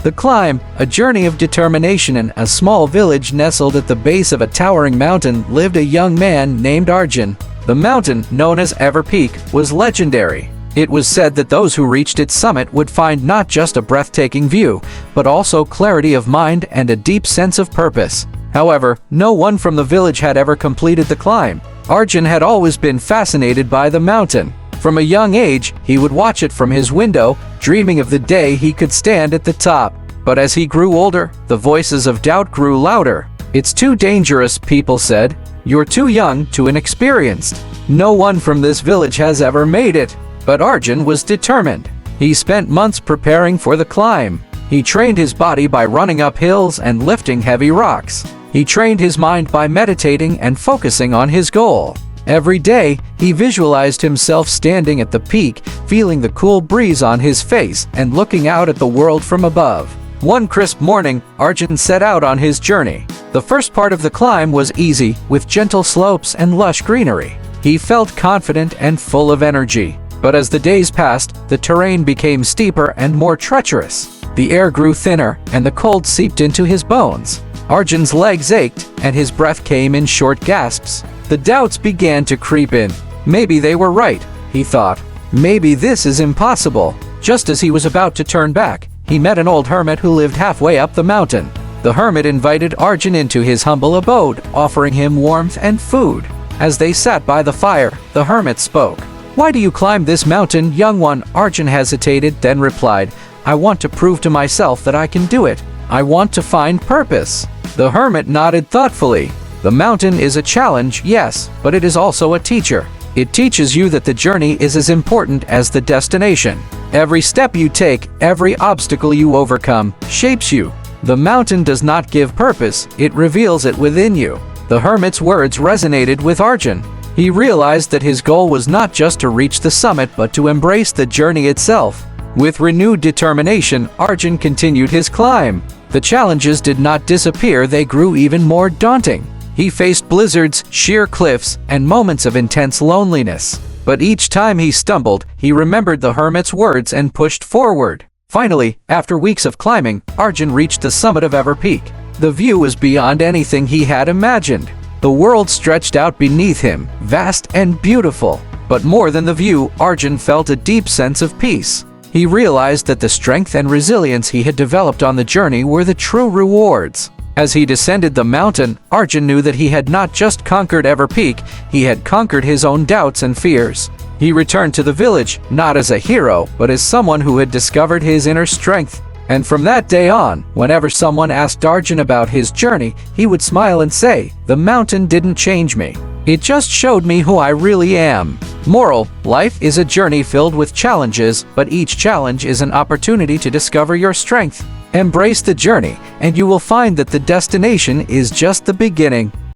The climb, a journey of determination. In a small village nestled at the base of a towering mountain, lived a young man named Arjun. The mountain, known as Everpeak, was legendary. It was said that those who reached its summit would find not just a breathtaking view, but also clarity of mind and a deep sense of purpose. However, no one from the village had ever completed the climb. Arjun had always been fascinated by the mountain. From a young age, he would watch it from his window, dreaming of the day he could stand at the top. But as he grew older, the voices of doubt grew louder. "It's too dangerous," people said. "You're too young, too inexperienced. No one from this village has ever made it." But Arjun was determined. He spent months preparing for the climb. He trained his body by running up hills and lifting heavy rocks. He trained his mind by meditating and focusing on his goal. Every day, he visualized himself standing at the peak, feeling the cool breeze on his face and looking out at the world from above. One crisp morning, Arjun set out on his journey. The first part of the climb was easy, with gentle slopes and lush greenery. He felt confident and full of energy. But as the days passed, the terrain became steeper and more treacherous. The air grew thinner, and the cold seeped into his bones. Arjun's legs ached, and his breath came in short gasps. The doubts began to creep in. Maybe they were right, he thought. Maybe this is impossible. Just as he was about to turn back, he met an old hermit who lived halfway up the mountain. The hermit invited Arjun into his humble abode, offering him warmth and food. As they sat by the fire, the hermit spoke. "Why do you climb this mountain, young one?" Arjun hesitated, then replied, "I want to prove to myself that I can do it. I want to find purpose." The hermit nodded thoughtfully. "The mountain is a challenge, yes, but it is also a teacher. It teaches you that the journey is as important as the destination. Every step you take, every obstacle you overcome, shapes you. The mountain does not give purpose, it reveals it within you." The hermit's words resonated with Arjun. He realized that his goal was not just to reach the summit but to embrace the journey itself. With renewed determination, Arjun continued his climb. The challenges did not disappear, they grew even more daunting. He faced blizzards, sheer cliffs, and moments of intense loneliness. But each time he stumbled, he remembered the hermit's words and pushed forward. Finally, after weeks of climbing, Arjun reached the summit of Everpeak. The view was beyond anything he had imagined. The world stretched out beneath him, vast and beautiful. But more than the view, Arjun felt a deep sense of peace. He realized that the strength and resilience he had developed on the journey were the true rewards. As he descended the mountain, Arjun knew that he had not just conquered Everpeak, he had conquered his own doubts and fears. He returned to the village, not as a hero, but as someone who had discovered his inner strength. And from that day on, whenever someone asked Arjun about his journey, he would smile and say, "The mountain didn't change me. It just showed me who I really am." Moral: life is a journey filled with challenges, but each challenge is an opportunity to discover your strength. Embrace the journey, and you will find that the destination is just the beginning.